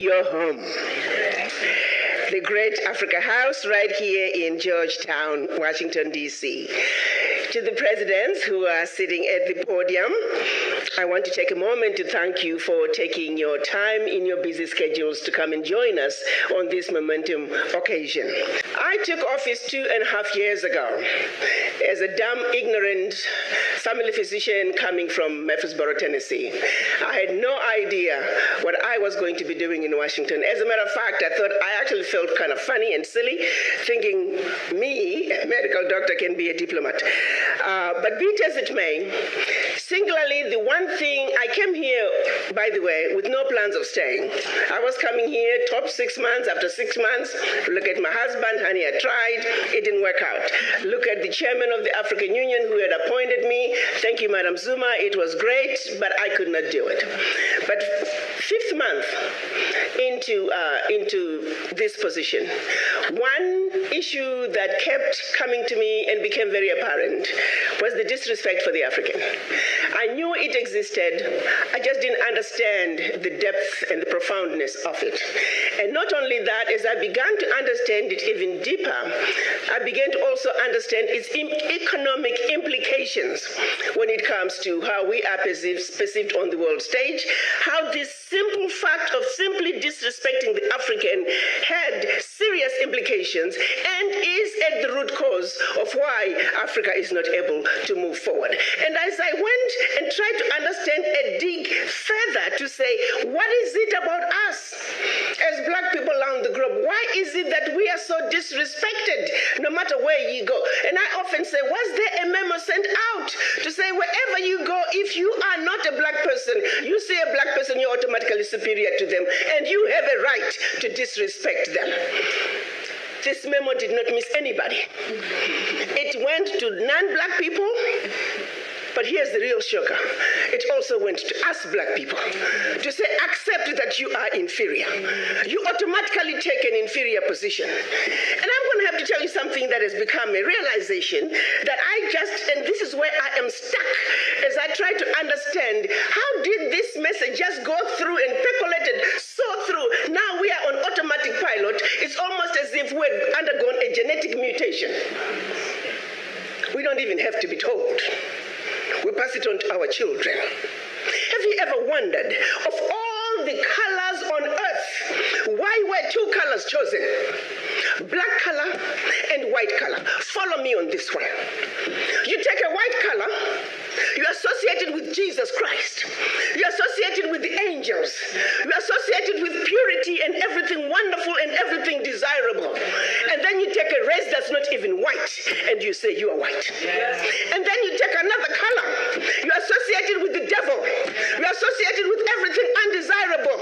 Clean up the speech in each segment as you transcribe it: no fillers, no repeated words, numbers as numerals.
Your home. The Great Africa House right here in Georgetown, Washington, D.C. To the presidents who are sitting at the podium, I want to take a moment to thank you for taking your time in your busy schedules to come and join us on this momentum occasion. I took office 2.5 years ago as a dumb, ignorant family physician coming from Murfreesboro, Tennessee. I had no idea what I was going to be doing in Washington. As a matter of fact, I actually felt kind of funny and silly, thinking me, a medical doctor, can be a diplomat. But be it as it may, singularly, the one thing, I came here, by the way, with no plans of staying. I was coming here top 6 months. After 6 months, look at my husband, honey, I tried, it didn't work out. Look at the chairman of the African Union who had appointed me. Thank you, Madam Zuma, it was great, but I could not do it. But 5th month into this position, one issue that kept coming to me and became very apparent was the disrespect for the African. I knew it existed, I just didn't understand the depth and the profoundness of it. And not only that, as I began to understand it even deeper, I began to also understand its economic implications when it comes to how we are perceived on the world stage, how this simple fact of simply disrespecting the African had serious implications and is at the root cause of why Africa is not able to move forward. And as I went and tried to understand and dig further to say, what is it about us as Black people around the globe? Why is it that we are so disrespected no matter where you go? And I often say, was there a memo sent out to say wherever you go, if you are not a Black person, you see a Black person, you're automatically superior to them, and you have a right to disrespect them? This memo did not miss anybody. It went to non-Black people, but here's the real shocker. It also went to us Black people to say, accept that you are inferior. You automatically take an inferior position. And I'm going to have to tell you something that has become a realization that and this is where I am stuck as I try to understand, how did this message just go through and percolated so through? Now we are on automatic pilot. It's almost as if we've undergone a genetic mutation. We don't even have to be told. We pass it on to our children. Have you ever wondered, of all the colors on earth, why were 2 colors chosen? Black color and white color. Follow me on this one. You take a white color, you're associated with Jesus Christ. You're associated with the angels. You're associated with purity and everything wonderful and everything desirable. And then you take a race that's not even white and you say you are white. Yes. And then you take another color. You're associated with the devil. You're associated with everything undesirable.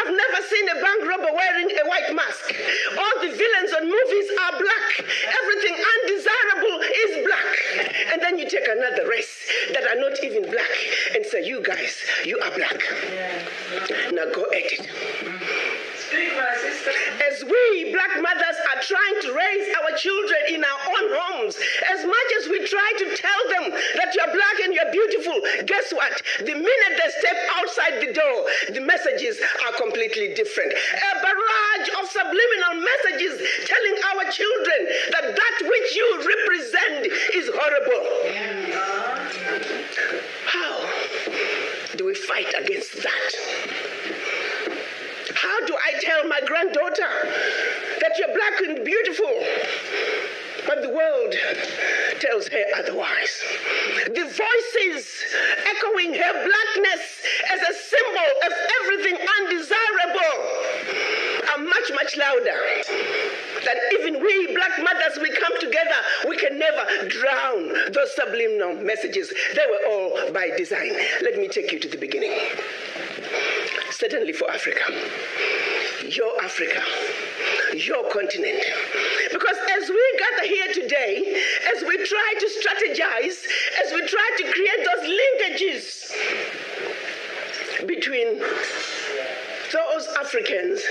I've never seen a bank robber wearing a white mask. All the villains on movies are black. Everything undesirable is black. And then you take another race that are not even black and say, you guys, you are black. Yeah. Now go at it. Speak, my sister. As we Black mothers are trying to raise our children in our own homes, as much as we try to tell them that you're black and you're beautiful, guess what? The minute they step outside the door, the messages are completely different. A barrage of subliminal messages telling our children that that which you represent is horrible. How do we fight against that? How do I tell my granddaughter that you're black and beautiful, but the world tells her otherwise? The voices echoing her blackness as a symbol of everything undesirable are much, much louder than even we Black mothers, we come together, we can never drown those subliminal messages. They were all by design. Let me take you to the beginning. Certainly for Africa, your continent. Because as we gather here today, as we try to strategize, as we try to create those linkages between those Africans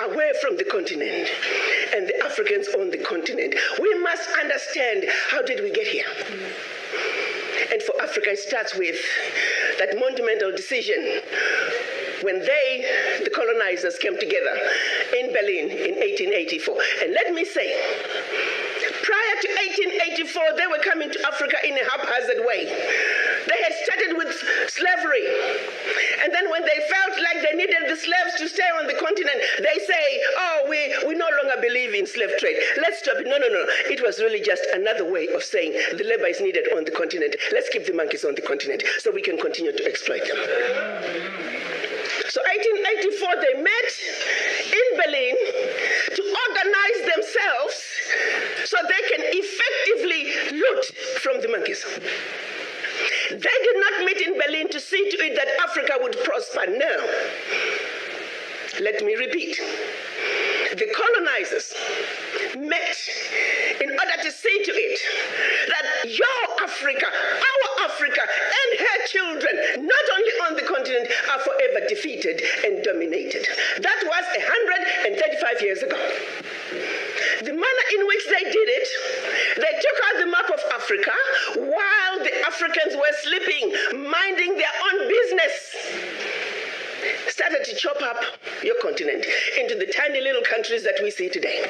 away from the continent and the Africans on the continent, we must understand, how did we get here? And for Africa, it starts with that monumental decision when the colonizers, came together in Berlin in 1884. And let me say, prior to 1884, they were coming to Africa in a haphazard way. They had started with slavery. And then when they felt like they needed the slaves to stay on the continent, they say, oh, we no longer believe in slave trade. Let's stop it. No. It was really just another way of saying the labor is needed on the continent. Let's keep the monkeys on the continent so we can continue to exploit them. So 1884, they met in Berlin to organize themselves so they can effectively loot from the monkeys. They did not meet in Berlin to see to it that Africa would prosper. No. Let me repeat. The colonizers met in order to see to it that your Africa, our Africa, and her children, not only on the continent, are forever defeated and dominated. That was 135 years ago. The manner in which they did it, they took out the map of Africa while the Africans were sleeping, minding their own business. Started to chop up your continent into the tiny little countries that we see today.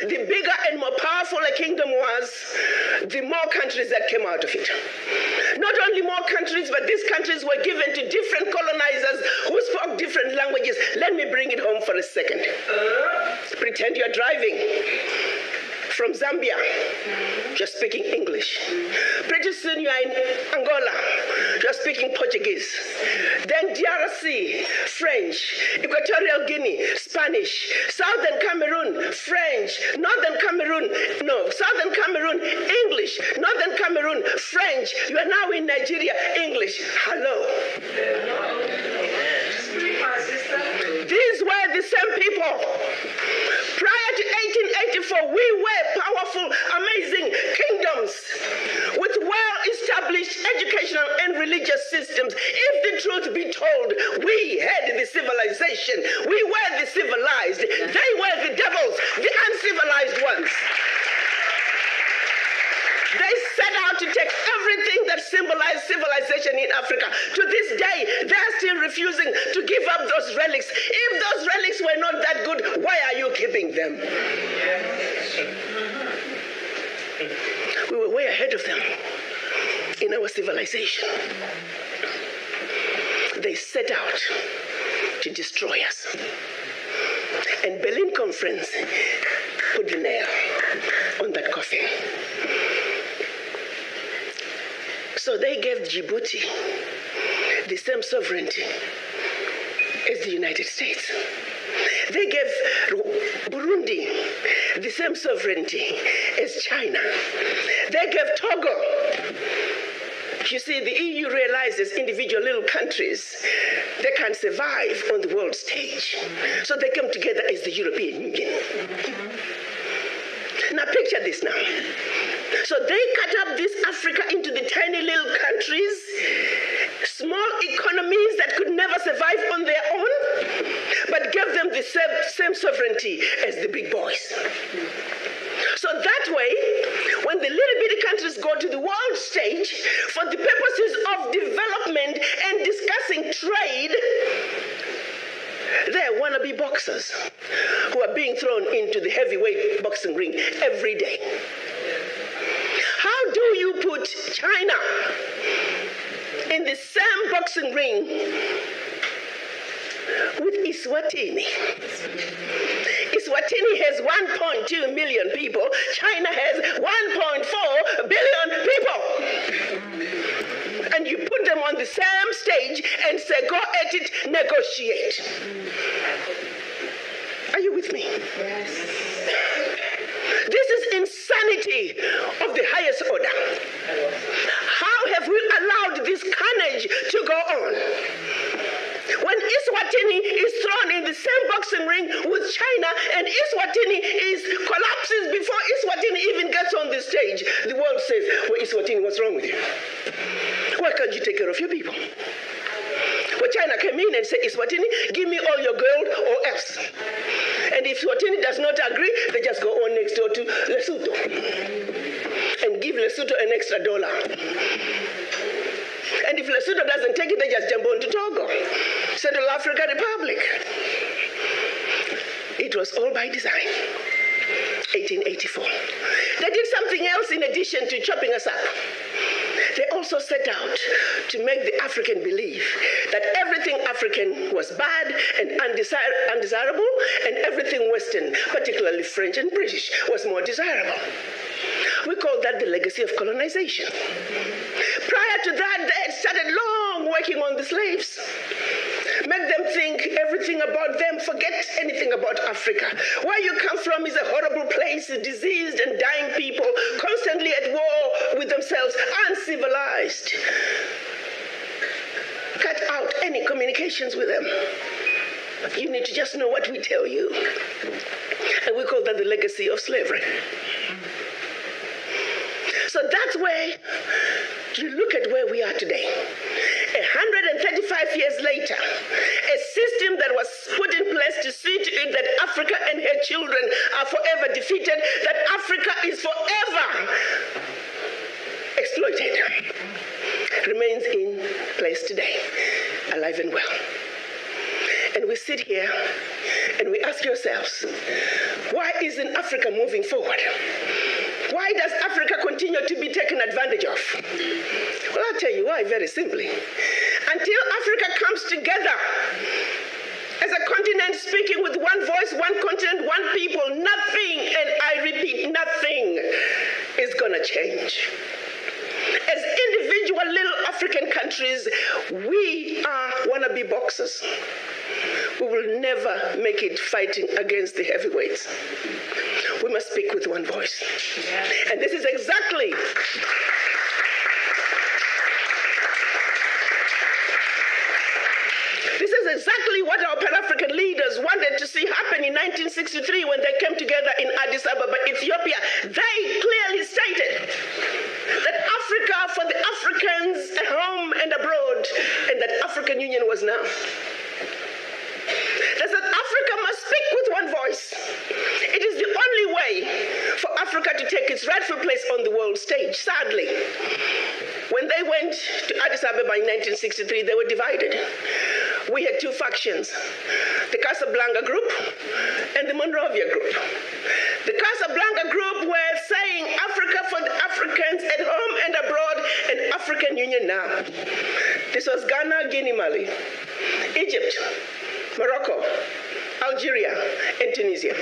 The bigger and more powerful a kingdom was, the more countries that came out of it. Not only more countries, but these countries were given to different colonizers who spoke different languages. Let me bring it home for a second. Pretend you're driving from Zambia, you're speaking English. Pretty soon you're in Angola, you're speaking Portuguese. Then DRC, French. Equatorial Guinea, Spanish. Southern Cameroon, French. Southern Cameroon, English. Northern Cameroon, French. You are now in Nigeria, English. Hello. These were the same people. Prior to 1884, we were powerful, amazing kingdoms with well-established educational and religious systems. If the truth be told, we had the civilization. We were the civilized. They were the devils, the uncivilized ones. They set out to take everything that symbolized civilization in Africa. To this day, they're still refusing to give up those relics. If those relics were not that good, why are you keeping them? We were way ahead of them in our civilization. They set out to destroy us. And Berlin Conference put the nail on that coffin. So they gave Djibouti the same sovereignty as the United States. They gave Burundi the same sovereignty as China. They gave Togo. You see, the EU realizes individual little countries, they can't survive on the world stage. So they come together as the European Union. Now picture this now. So they cut up this Africa into the tiny little countries, small economies that could never survive on their own, but gave them the same sovereignty as the big boys. So that way, when the little bitty countries go to the world stage for the purposes of development and discussing trade, they're wannabe boxers who are being thrown into the heavyweight boxing ring every day. How do you put China in the same boxing ring with Eswatini? Eswatini has 1.2 million people. China has 1.4 billion people. And you put them on the same stage and say, go at it, negotiate. Are you with me? Yes. This is insanity of the highest order. How have we allowed this carnage to go on? When Eswatini is thrown in the same boxing ring with China and Eswatini collapses before Eswatini even gets on the stage, the world says, well, Eswatini, what's wrong with you? Why can't you take care of your people? Well, China came in and said, Eswatini, give me all your gold or else. And if Eswatini does not agree, they just go on next door to Lesotho and give Lesotho an extra $1. And if Lesotho doesn't take it, they just jump on to Togo, Central African Republic. It was all by design. 1884. They did something else in addition to chopping us up. They also set out to make the African believe that everything African was bad and undesirable, and everything Western, particularly French and British, was more desirable. We call that the legacy of colonization. Prior to that, they had started long working on the slaves. Make them think everything about them, forget anything about Africa. Where you come from is a horrible place, diseased and dying people, constantly at war with themselves, uncivilized. Cut out any communications with them. You need to just know what we tell you. And we call that the legacy of slavery. So that's where you look at where we are today. 135 years later, a system that was put in place to see to it that Africa and her children are forever defeated, that Africa is forever exploited, remains in place today, alive and well. And we sit here and we ask ourselves, why isn't Africa moving forward? Why does Africa continue to be taken advantage of? Well, I'll tell you why, very simply. Until Africa comes together as a continent speaking with one voice, one continent, one people, nothing, and I repeat, nothing is going to change. As individual little African countries, we are wannabe boxers. We will never make it fighting against the heavyweights. We must speak with one voice. Yeah. And this is exactly what our Pan-African leaders wanted to see happen in 1963 when they came together in Addis Ababa, Ethiopia. They clearly stated that Africa for the Africans at home and abroad, and that African Union was now. They said Africa must speak with one voice. It is the only way for Africa to take its rightful place on the world stage. Sadly, when they went to Addis Ababa in 1963, they were divided. We had two factions, the Casablanca group and the Monrovia group. The Casablanca group were saying Africa for the Africans at home and abroad, and African Union now. This was Ghana, Guinea, Mali, Egypt, Morocco, Algeria, and Tunisia.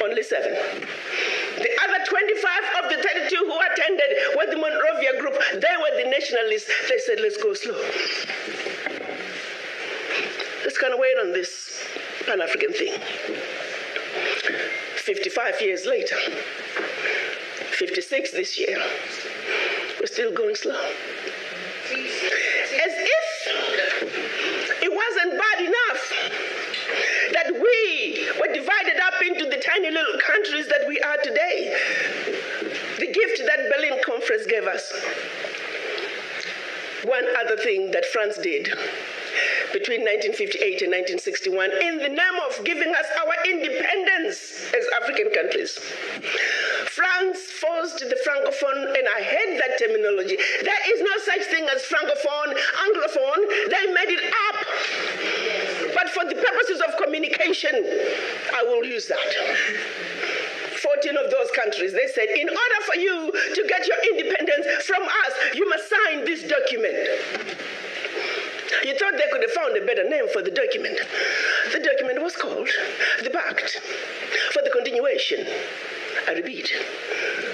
Only 7. The other 25 of the 32 who attended were the Monrovia group. They were the nationalists. They said, let's go slow. Let's kind of wait on this Pan-African thing. 55 years later, 56 this year, we're still going slow. As if it wasn't bad enough that we were divided up into the tiny little countries that we are today. The gift that Berlin Conference gave us. One other thing that France did between 1958 and 1961 in the name of giving us our independence as African countries. France forced the Francophone, and I hate that terminology. There is no such thing as Francophone, Anglophone. They made it up. But for the purposes of communication, I will use that. 14 of those countries, they said, in order for you to get your independence from us, you must sign this document. You thought they could have found a better name for the document. The document was called the Pact for the Continuation. I repeat,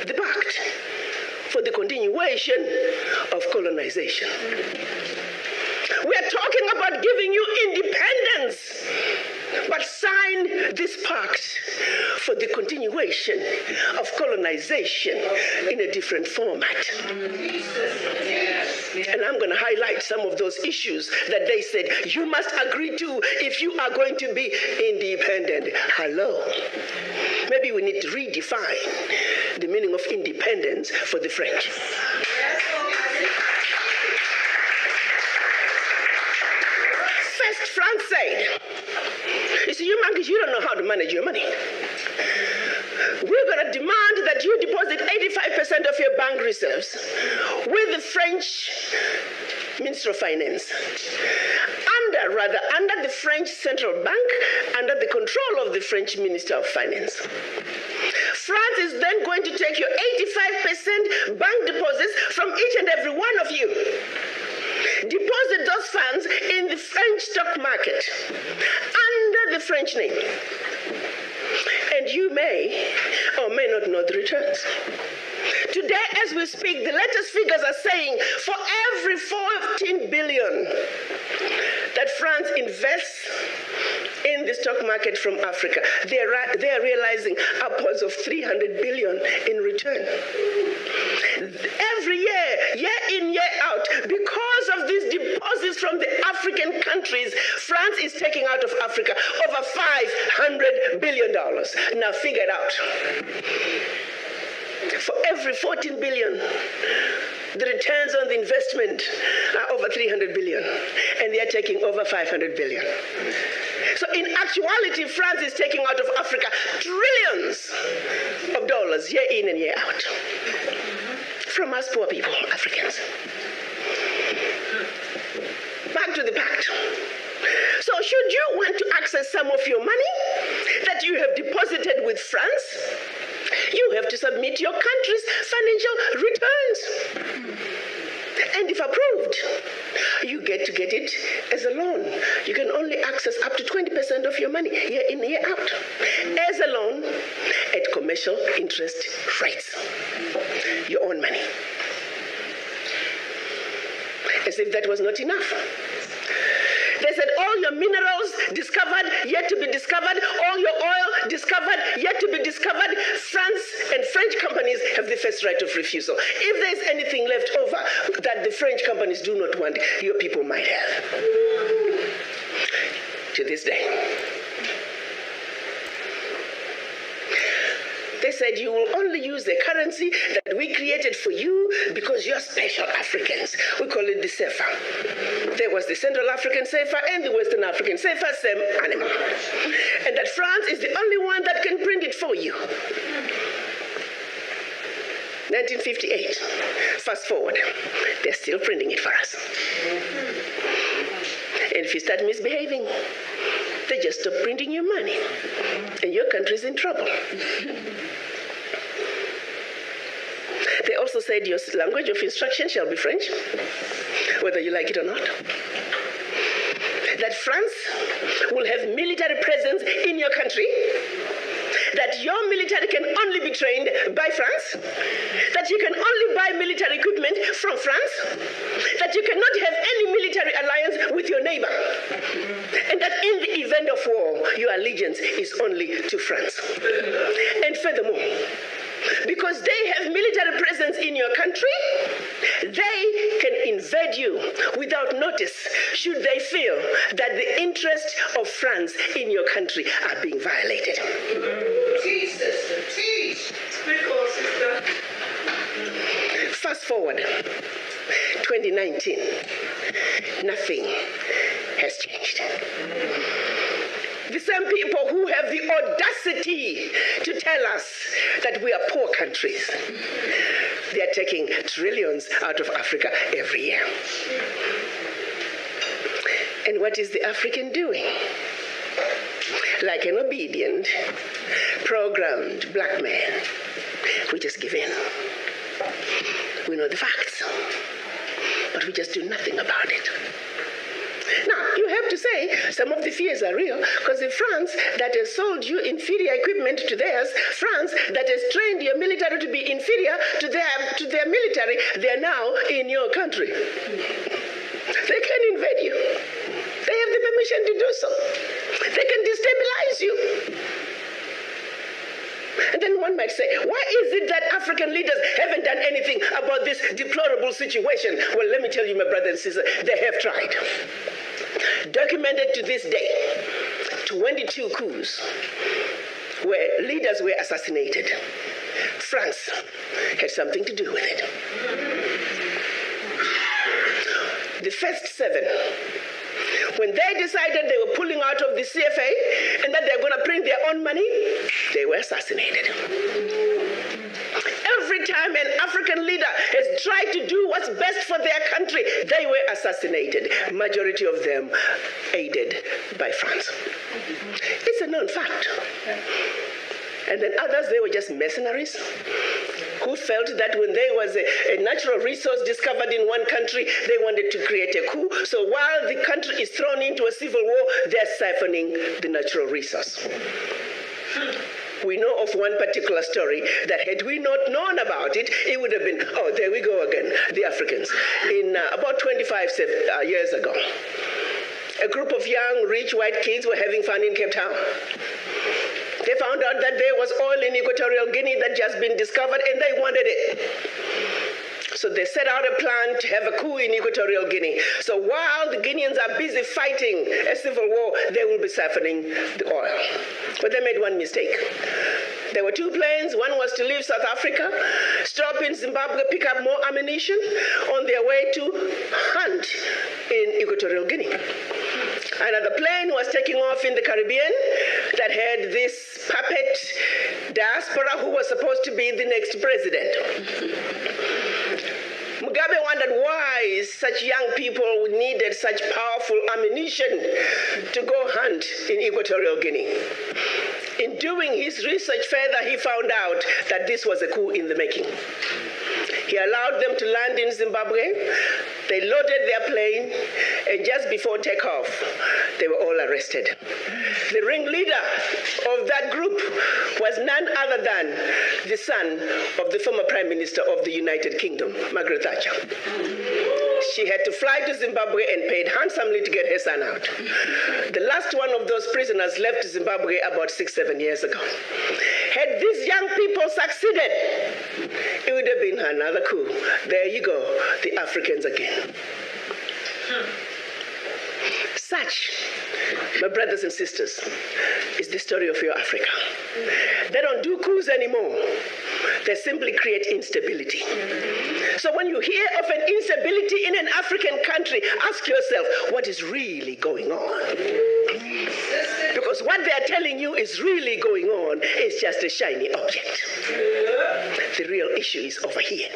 the Pact for the Continuation of Colonization. We are talking about giving you independence, but sign this pact for the continuation of colonization in a different format. And I'm going to highlight some of those issues that they said you must agree to if you are going to be independent. Hello. Maybe we need to redefine the meaning of independence for the French. First, France said, you see, you monkeys, you don't know how to manage your money. We're going to demand that you deposit 85% of your bank reserves with the French Minister of Finance, under the French Central Bank, under the control of the French Minister of Finance. France is then going to take your 85% bank deposits from each and every one of you. Deposit those funds in the French stock market under the French name. And you may or may not know the returns. Today, as we speak, the latest figures are saying for every 14 billion that France invests in the stock market from Africa, they are realizing upwards of 300 billion in return. Every year in, year out, because of these deposits from the African countries, France is taking out of Africa over $500 billion. Now figure it out. For every 14 billion, the returns on the investment are over 300 billion, and they are taking over 500 billion. So in actuality, France is taking out of Africa trillions of dollars year in and year out from us poor people, Africans. Back to the pact. So should you want to access some of your money that you have deposited with France, you have to submit your country's financial returns. And if approved, you get to get it as a loan. You can only access up to 20% of your money year in, year out as a loan at commercial interest rates. Your own money. As if that was not enough. They said all your minerals discovered, yet to be discovered, all your oil discovered, yet to be discovered. France and French companies have the first right of refusal. If there's anything left over that the French companies do not want, your people might have. To this day. They said you will only use the currency that we created for you because you're special Africans. We call it the CFA. There was the Central African CFA and the Western African CFA, same animal. And that France is the only one that can print it for you. 1958. Fast forward. They're still printing it for us. And if you start misbehaving, they just stop printing your money. And your country's in trouble. They also said your language of instruction shall be French, whether you like it or not. That France will have military presence in your country. That your military can only be trained by France, that you can only buy military equipment from France, that you cannot have any military alliance with your neighbor, and that in the event of war, your allegiance is only to France. And furthermore, because they have military presence in your country, they can invade you without notice should they feel that the interests of France in your country are being violated. Teach, sister, teach. Speak, sister. Fast forward, 2019, nothing has changed. The same people who have the audacity to tell us that we are poor countries, they are taking trillions out of Africa every year. And what is the African doing? Like an obedient, programmed black man, we just give in. We know the facts, but we just do nothing about it. Now, you have to say some of the fears are real, because the France that has sold you inferior equipment to theirs, France that has trained your military to be inferior to their military, they're now in your country. They can invade you. They have the permission to do so. They can destabilize you. And then one might say, why is it that African leaders haven't done anything about this deplorable situation? Well, let me tell you, my brother and sister, they have tried. Documented to this day, 22 coups where leaders were assassinated. France had something to do with it. The first 7, when they decided they were pulling out of the CFA and that they're going to print their own money, they were assassinated. Every time an African leader has tried to do what's best for their country, they were assassinated. Majority of them aided by France. It's a known fact. And then others, they were just mercenaries who felt that when there was a natural resource discovered in one country, they wanted to create a coup. So while the country is thrown into a civil war, they're siphoning the natural resource. We know of one particular story that had we not known about it, it would have been, oh, there we go again, the Africans. In about 25 years ago, a group of young, rich white kids were having fun in Cape Town. They found out that there was oil in Equatorial Guinea that had just been discovered, and they wanted it. So they set out a plan to have a coup in Equatorial Guinea. So while the Guineans are busy fighting a civil war, they will be siphoning the oil. But they made one mistake. There were two planes. One was to leave South Africa, stop in Zimbabwe, pick up more ammunition on their way to hunt in Equatorial Guinea. Another plane was taking off in the Caribbean that had this puppet diaspora who was supposed to be the next president. Mugabe wondered why such young people needed such powerful ammunition to go hunt in Equatorial Guinea. In doing his research further, he found out that this was a coup in the making. He allowed them to land in Zimbabwe. They loaded their plane, and just before takeoff, they were all arrested. The ringleader of that group was none other than the son of the former Prime Minister of the United Kingdom, Margaret Thatcher. She had to fly to Zimbabwe and paid handsomely to get her son out. The last one of those prisoners left Zimbabwe about 6-7 years ago. Had these young people succeeded, it would have been another coup. There you go, the Africans again. Such, my brothers and sisters, is the story of your Africa. They don't do coups anymore. They simply create instability. So when you hear of an instability in an African country, ask yourself, what is really going on? Because what they're telling you is really going on is just a shiny object. The real issue is over here.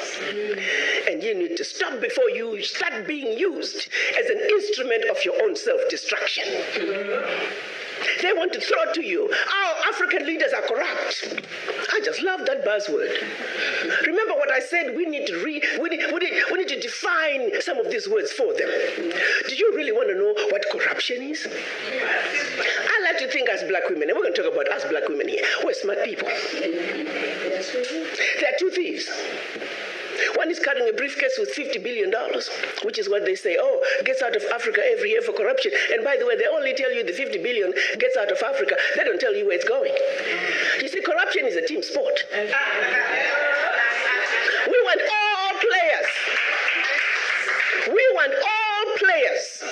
And you need to stop before you start being used as an instrument of your own self-destruction. They want to throw to you, our African leaders are corrupt. I just love that buzzword. Remember what I said, we need to define some of these words for them. Do you really want to know what corruption is? I like to think as black women, and we're going to talk about us black women here. We're smart people. There are two thieves. One is carrying a briefcase with $50 billion, which is what they say, oh, gets out of Africa every year for corruption. And by the way, they only tell you the 50 billion gets out of Africa. They don't tell you where it's going. You see, corruption is a team sport. We want all players. We want all players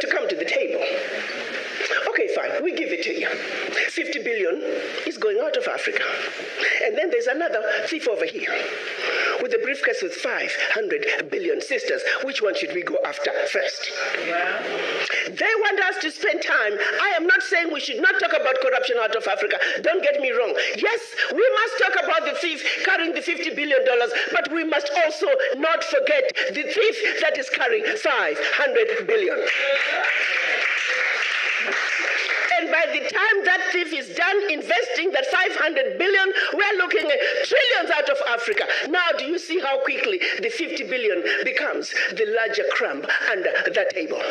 to come to the table. Okay, fine, we give it to you. 50 billion is going out of Africa. And then there's another thief over here with a briefcase with 500 billion sisters. Which one should we go after first? Wow. They want us to spend time. I am not saying we should not talk about corruption out of Africa. Don't get me wrong. Yes, we must talk about the thief carrying the $50 billion, but we must also not forget the thief that is carrying 500 billion. And by the time that thief is done investing that 500 billion, we're looking at trillions out of Africa. Now, do you see how quickly the 50 billion becomes the larger crumb under the table?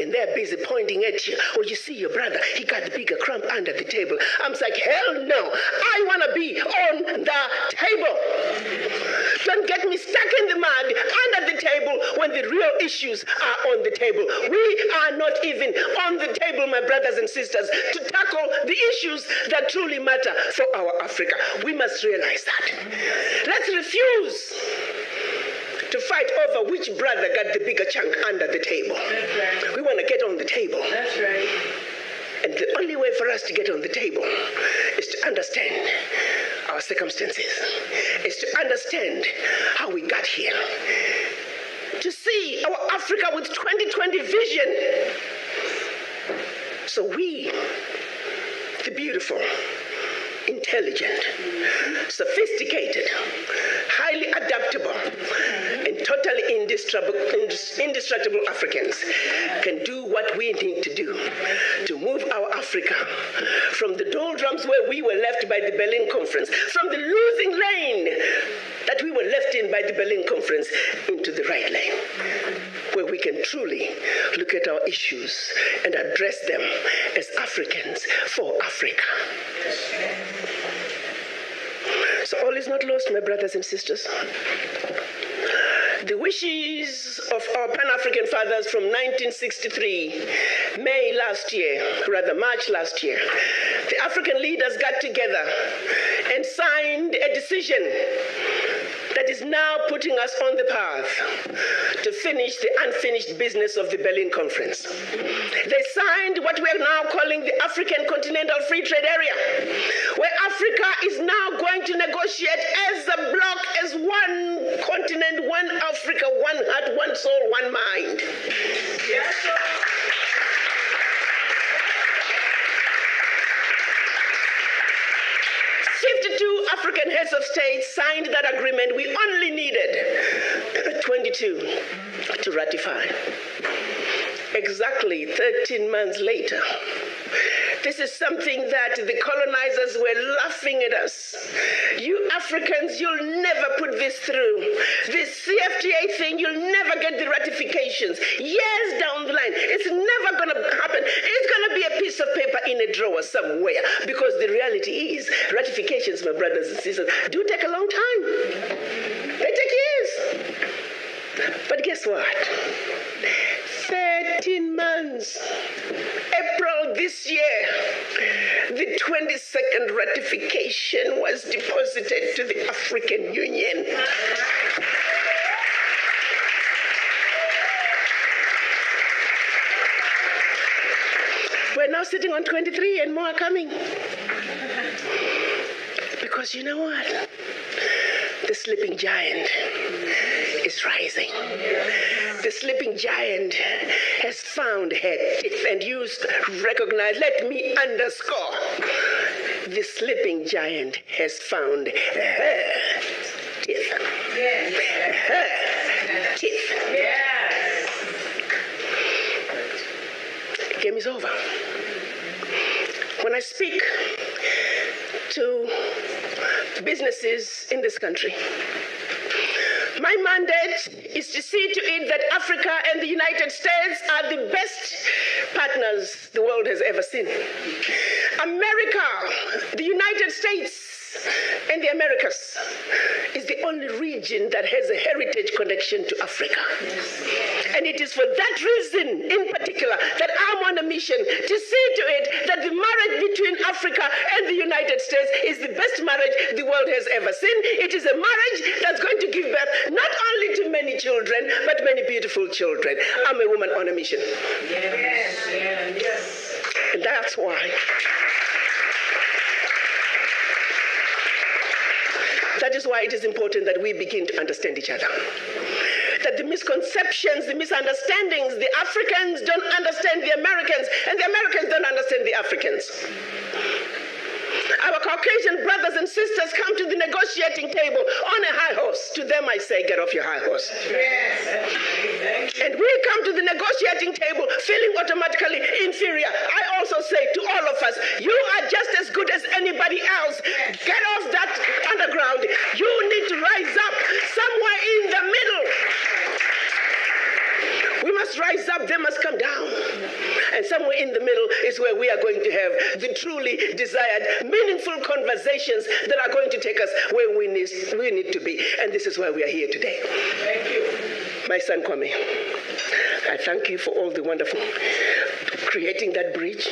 And they're busy pointing at you. Oh, you see your brother, he got the bigger crumb under the table. I'm like, hell no, I want to be on the table. Don't get me stuck in the mud under the table when the real issues are on the table. We are not even on the table, my brothers and sisters, to tackle the issues that truly matter for our Africa. We must realize that. Let's refuse to fight over which brother got the bigger chunk under the table. That's right. We want to get on the table. That's right. And the only way for us to get on the table is to understand our circumstances, is to understand how we got here, to see our Africa with 2020 vision. So we, the beautiful, intelligent, sophisticated, highly adaptable, and totally indestructible Africans can do what we need to do to move our Africa from the doldrums where we were left by the Berlin Conference, from the losing lane that we were left in by the Berlin Conference, into the right lane, where we can truly look at our issues and address them as Africans for Africa. So all is not lost, my brothers and sisters. The wishes of our Pan-African fathers from 1963, March last year, the African leaders got together and signed a decision that is now putting us on the path to finish the unfinished business of the Berlin Conference. They signed what we are now calling the African Continental Free Trade Area, where Africa is now going to negotiate as a bloc, as one continent, one Africa, one heart, one soul, one mind. Yes, sir. African heads of state signed that agreement. We only needed 22 to ratify. Exactly 13 months later, this is something that the colonizers were laughing at us. You Africans, you'll never put this through. This CFTA thing, you'll never get the ratifications. Years down the line, it's never going to happen. It's going to be a piece of paper in a drawer somewhere, because the reality is ratifications, my brothers and sisters, do take a long time. They take years. But guess what? 13 months. April this year, the 22nd ratification was deposited to the African Union. We're now sitting on 23 and more are coming. Because you know what? The sleeping giant is rising. The sleeping giant has found her teeth, and you recognize, let me underscore, the sleeping giant has found her teeth. Yes. Her teeth. Yes. Game is over. When I speak to businesses in this country, my mandate is to see to it that Africa and the United States are the best partners the world has ever seen. America, the United States, and the Americas is the only region that has a heritage connection to Africa. And it is for that reason, in particular, that I'm on a mission to see to it that the marriage between Africa and the United States is the best marriage the world has ever seen. It is a marriage that's going to give birth not only to many children, but many beautiful children. I'm a woman on a mission. Yes. Yes. And that's why it is important that we begin to understand each other. That the misconceptions, the misunderstandings, the Africans don't understand the Americans, and the Americans don't understand the Africans. Our Caucasian brothers and sisters come to the negotiating table on a high horse. To them I say, get off your high horse. Yes. And we come to the negotiating table feeling automatically inferior. I also say to all of us, you are just as good as anybody else. Get off that underground. You need to rise up somewhere in the middle. We must rise up, they must come down. And somewhere in the middle is where we are going to have the truly desired, meaningful conversations that are going to take us where we need to be. And this is why we are here today. Thank you. My son Kwame, I thank you for all the wonderful creating that bridge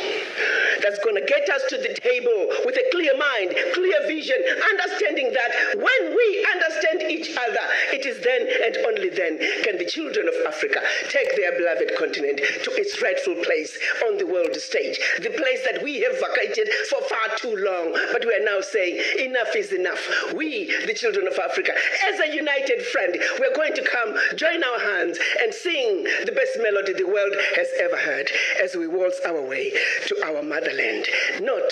that's going to get us to the table with a clear mind, clear vision, understanding that when we understand each other, it is then and only then can the children of Africa take their beloved continent to its rightful place on the world stage, the place that we have vacated for far too long. But we are now saying enough is enough. We, the children of Africa, as a united front, we're going to come, join our hands and sing the best melody the world has ever heard as we waltz our way to our motherland. Not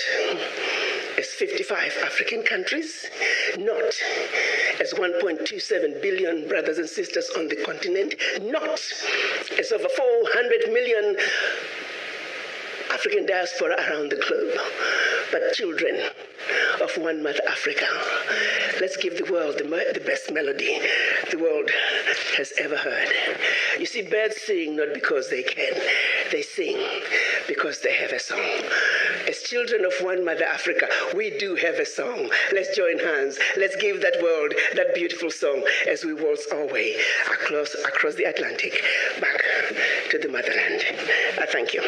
as 55 African countries, not as 1.27 billion brothers and sisters on the continent, not as over 400 million African diaspora around the globe, but children of one mother Africa. Let's give the world the best melody the world has ever heard. You see, birds sing not because they can, they sing because they have a song. As children of one mother Africa, we do have a song. Let's join hands. Let's give that world that beautiful song as we waltz our way across the Atlantic back to the motherland. I thank you.